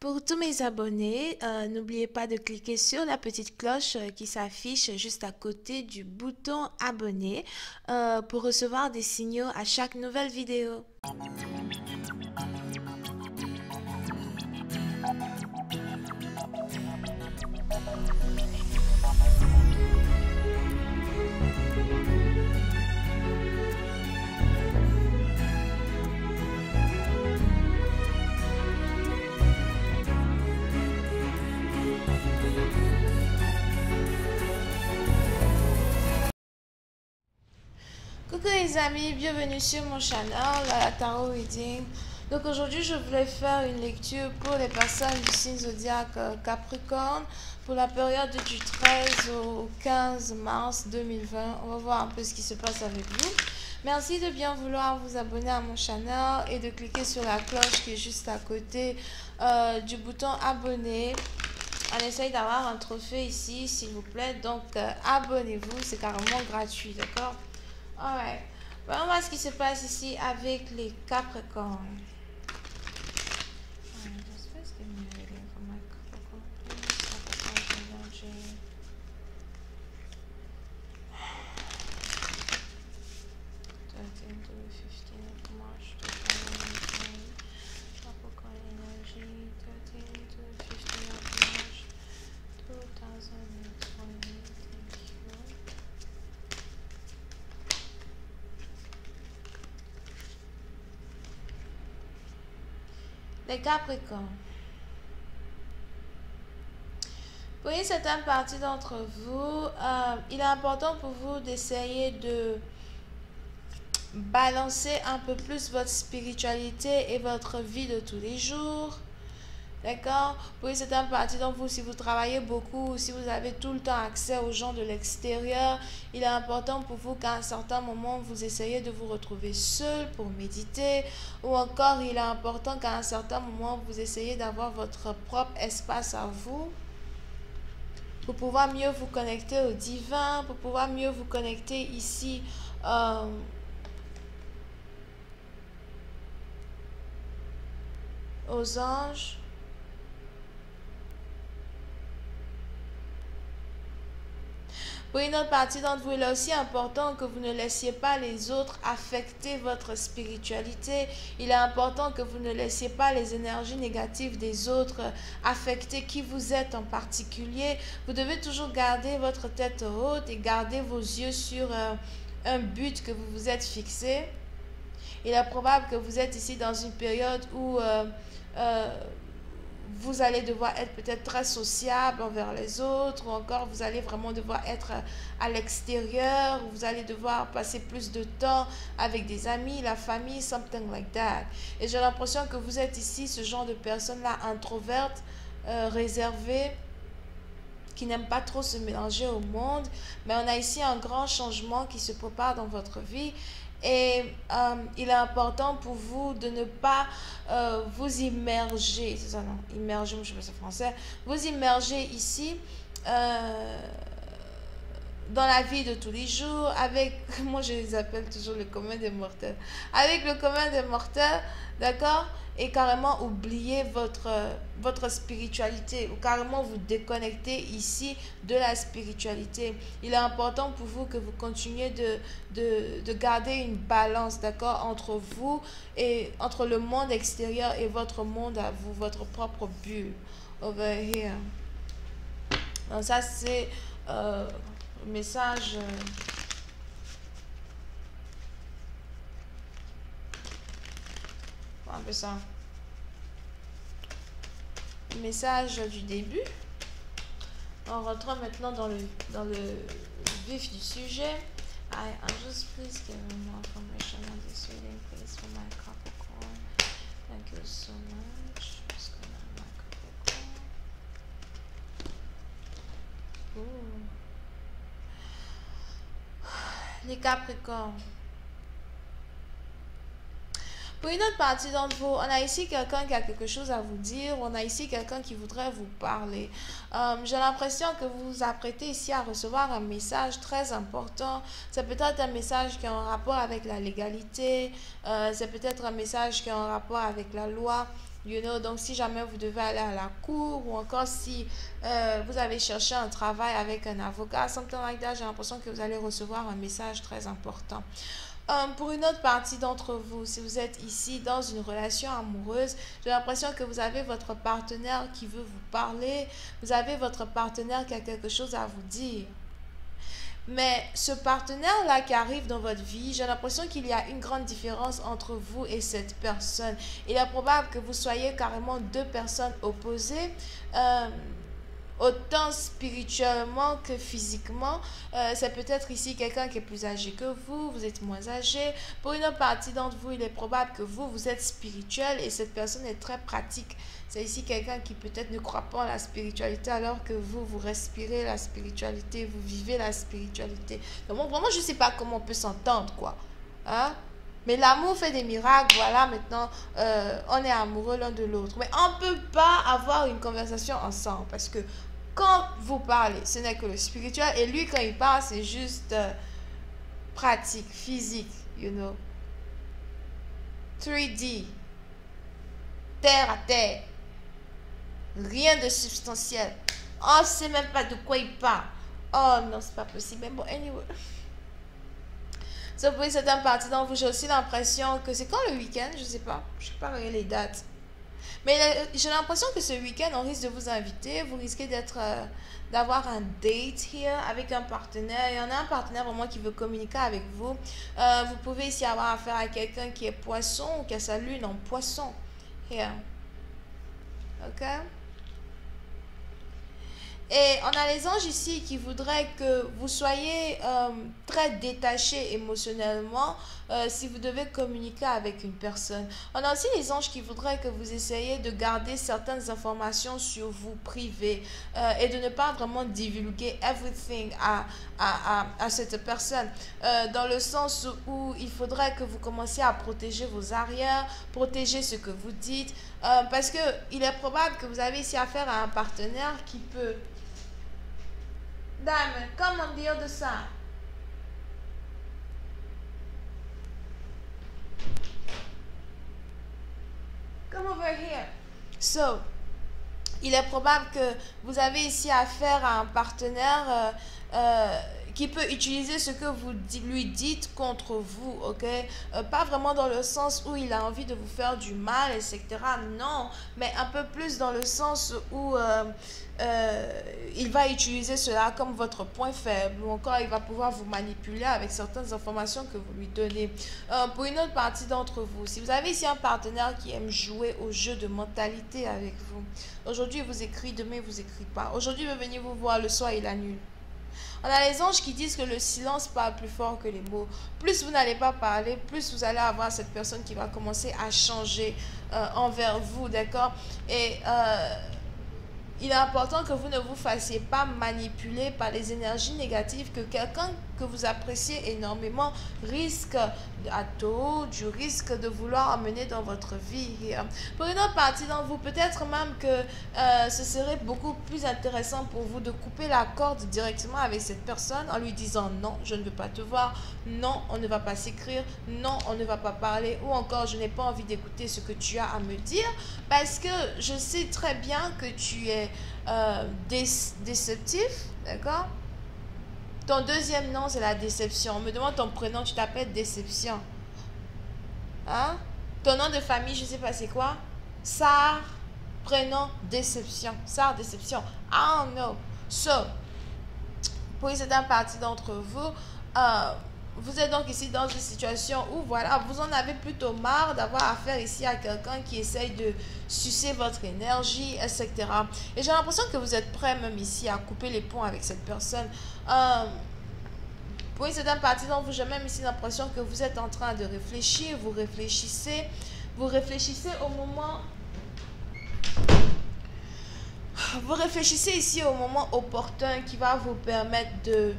Pour tous mes abonnés, n'oubliez pas de cliquer sur la petite cloche qui s'affiche juste à côté du bouton abonner pour recevoir des signaux à chaque nouvelle vidéo. Coucou les amis, bienvenue sur mon channel, la Tarot Reading. Donc aujourd'hui je voulais faire une lecture pour les personnes du signe zodiaque Capricorne pour la période du 13 au 15 mars 2020. On va voir un peu ce qui se passe avec vous. Merci de bien vouloir vous abonner à mon channel et de cliquer sur la cloche qui est juste à côté du bouton abonner. On essaye d'avoir un trophée ici s'il vous plaît, donc abonnez-vous, c'est carrément gratuit, d'accord? Alright, on va voir ce qui se passe ici avec les Capricornes. Les Capricornes. Pour une certaine partie d'entre vous, il est important pour vous d'essayer de balancer un peu plus votre spiritualité et votre vie de tous les jours. D'accord? Pour une certaine partie d'entre vous, si vous travaillez beaucoup, si vous avez tout le temps accès aux gens de l'extérieur, il est important pour vous qu'à un certain moment, vous essayez de vous retrouver seul pour méditer. Ou encore, il est important qu'à un certain moment, vous essayez d'avoir votre propre espace à vous pour pouvoir mieux vous connecter au divin, pour pouvoir mieux vous connecter ici aux anges. Pour une autre partie d'entre vous, il est aussi important que vous ne laissiez pas les autres affecter votre spiritualité. Il est important que vous ne laissiez pas les énergies négatives des autres affecter qui vous êtes en particulier. Vous devez toujours garder votre tête haute et garder vos yeux sur un but que vous vous êtes fixé. Il est probable que vous êtes ici dans une période où vous allez devoir être peut-être très sociable envers les autres, ou encore vous allez vraiment devoir être à l'extérieur, vous allez devoir passer plus de temps avec des amis, la famille, something like that. Et j'ai l'impression que vous êtes ici ce genre de personne-là introverte, réservée, qui n'aime pas trop se mélanger au monde, mais on a ici un grand changement qui se prépare dans votre vie. Et il est important pour vous de ne pas vous immerger, c'est ça non, immerger, je sais pas si c'est français, vous immerger ici dans la vie de tous les jours avec, moi je les appelle toujours le commun des mortels, avec le commun des mortels, d'accord, et carrément oublier votre spiritualité ou carrément vous déconnecter ici de la spiritualité. Il est important pour vous que vous continuiez de garder une balance, d'accord, entre vous et entre le monde extérieur et votre monde à vous, votre propre bulle. Over here. Donc ça c'est message un peu ça, message du début. On rentre maintenant dans le vif du sujet. I'm just please give me more information on this reading please for my Capricorn. Thank you so much. What's going on my Capricorn? Ooh. Les Capricornes. Pour une autre partie d'entre vous, on a ici quelqu'un qui a quelque chose à vous dire, on a ici quelqu'un qui voudrait vous parler. J'ai l'impression que vous vous apprêtez ici à recevoir un message très important. C'est peut-être un message qui a un rapport avec la légalité, c'est peut-être un message qui a un rapport avec la loi. You know, donc si jamais vous devez aller à la cour ou encore si vous avez cherché un travail avec un avocat, something like that, j'ai l'impression que vous allez recevoir un message très important. Pour une autre partie d'entre vous, si vous êtes ici dans une relation amoureuse, j'ai l'impression que vous avez votre partenaire qui veut vous parler, vous avez votre partenaire qui a quelque chose à vous dire. Mais ce partenaire-là qui arrive dans votre vie, j'ai l'impression qu'il y a une grande différence entre vous et cette personne. Il est probable que vous soyez carrément deux personnes opposées. Autant spirituellement que physiquement. C'est peut-être ici quelqu'un qui est plus âgé que vous êtes moins âgé. Pour une autre partie d'entre vous, il est probable que vous êtes spirituel et cette personne est très pratique. C'est ici quelqu'un qui peut-être ne croit pas en la spiritualité alors que vous respirez la spiritualité, vous vivez la spiritualité. Donc vraiment, je ne sais pas comment on peut s'entendre, quoi. Hein? Mais l'amour fait des miracles, voilà, maintenant, on est amoureux l'un de l'autre. Mais on ne peut pas avoir une conversation ensemble parce que quand vous parlez, ce n'est que le spirituel. Et lui, quand il parle, c'est juste pratique, physique, you know. 3D. Terre à terre. Rien de substantiel. On ne sait même pas de quoi il parle. Oh non, c'est pas possible. Mais bon, anyway. Pour certaines parties d'entre vous, j'ai aussi l'impression que c'est quand le week-end, je sais pas les dates. Mais j'ai l'impression que ce week-end, on risque de vous inviter, vous risquez d'avoir un date here avec un partenaire. Il y en a un partenaire vraiment qui veut communiquer avec vous. Vous pouvez ici avoir affaire à quelqu'un qui est poisson ou qui a sa lune en poisson. Here. Ok? Et on a les anges ici qui voudraient que vous soyez très détachés émotionnellement si vous devez communiquer avec une personne. On a aussi les anges qui voudraient que vous essayiez de garder certaines informations sur vous privées et de ne pas vraiment divulguer everything à cette personne. Dans le sens où il faudrait que vous commenciez à protéger vos arrières, protéger ce que vous dites. Parce qu'il est probable que vous avez ici affaire à un partenaire qui peut... Diamond, come on the other side. Come over here. So, il est probable que vous avez ici affaire à un partenaire qui peut utiliser ce que vous lui dites contre vous, ok? Pas vraiment dans le sens où il a envie de vous faire du mal, etc. Non, mais un peu plus dans le sens où il va utiliser cela comme votre point faible ou encore il va pouvoir vous manipuler avec certaines informations que vous lui donnez. Pour une autre partie d'entre vous, si vous avez ici un partenaire qui aime jouer au jeu de mentalité avec vous, aujourd'hui il vous écrit, demain il vous écrit pas. Aujourd'hui il veut venir vous voir, le soir il annule. On a les anges qui disent que le silence parle plus fort que les mots. Plus vous n'allez pas parler, plus vous allez avoir cette personne qui va commencer à changer envers vous, d'accord? Et il est important que vous ne vous fassiez pas manipuler par les énergies négatives que quelqu'un que vous appréciez énormément risque à tôt, du risque de vouloir amener dans votre vie. Pour une autre partie d'entre vous, peut-être même que ce serait beaucoup plus intéressant pour vous de couper la corde directement avec cette personne en lui disant non, je ne veux pas te voir, non, on ne va pas s'écrire, non, on ne va pas parler ou encore je n'ai pas envie d'écouter ce que tu as à me dire parce que je sais très bien que tu es déceptif, d'accord? Ton deuxième nom, c'est la déception. On me demande ton prénom, tu t'appelles Déception. Hein? Ton nom de famille, je ne sais pas c'est quoi? Sarr, prénom, Déception. Sarr, Déception. I don't know. So, pour une certaine partie d'entre vous, vous êtes donc ici dans une situation où, voilà, vous en avez plutôt marre d'avoir affaire ici à quelqu'un qui essaye de sucer votre énergie, etc. Et j'ai l'impression que vous êtes prêt même ici à couper les ponts avec cette personne. Pour une certaine partie d'entre vous, j'ai même ici l'impression que vous êtes en train de réfléchir, vous réfléchissez au moment... Vous réfléchissez ici au moment opportun qui va vous permettre de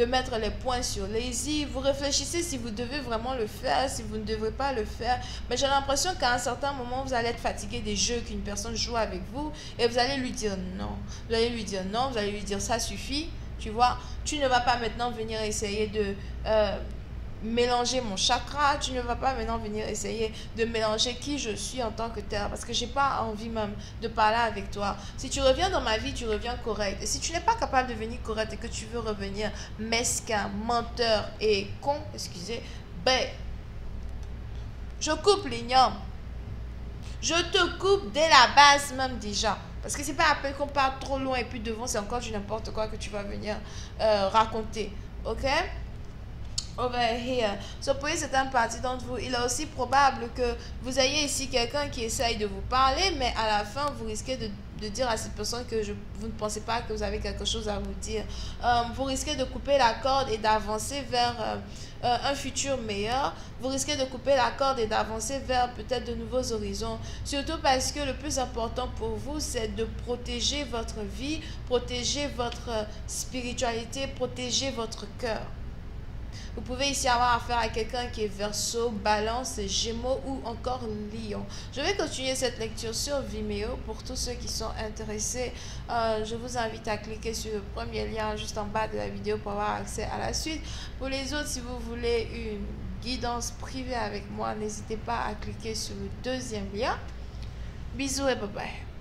mettre les points sur les i. Vous réfléchissez si vous devez vraiment le faire, si vous ne devez pas le faire. Mais j'ai l'impression qu'à un certain moment, vous allez être fatigué des jeux qu'une personne joue avec vous et vous allez lui dire non. Vous allez lui dire non, vous allez lui dire ça suffit. Tu vois, tu ne vas pas maintenant venir essayer mélanger mon chakra, tu ne vas pas maintenant venir essayer de mélanger qui je suis en tant que terre, parce que j'ai pas envie même de parler avec toi. Si tu reviens dans ma vie, tu reviens correct. Et si tu n'es pas capable de venir correct et que tu veux revenir mesquin, menteur et con, excusez, ben, je coupe l'ignore. Je te coupe dès la base même déjà. Parce que c'est pas après qu'on part trop loin et puis devant c'est encore du n'importe quoi que tu vas venir raconter. Ok? Over here. So pour une certaine partie d'entre vous, il est aussi probable que vous ayez ici quelqu'un qui essaye de vous parler, mais à la fin, vous risquez de dire à cette personne que vous ne pensez pas que vous avez quelque chose à vous dire. Vous risquez de couper la corde et d'avancer vers un futur meilleur. Vous risquez de couper la corde et d'avancer vers peut-être de nouveaux horizons. Surtout parce que le plus important pour vous, c'est de protéger votre vie, protéger votre spiritualité, protéger votre cœur. Vous pouvez ici avoir affaire à quelqu'un qui est Verseau, Balance, Gémeaux ou encore Lion. Je vais continuer cette lecture sur Vimeo. Pour tous ceux qui sont intéressés, je vous invite à cliquer sur le premier lien juste en bas de la vidéo pour avoir accès à la suite. Pour les autres, si vous voulez une guidance privée avec moi, n'hésitez pas à cliquer sur le deuxième lien. Bisous et bye bye.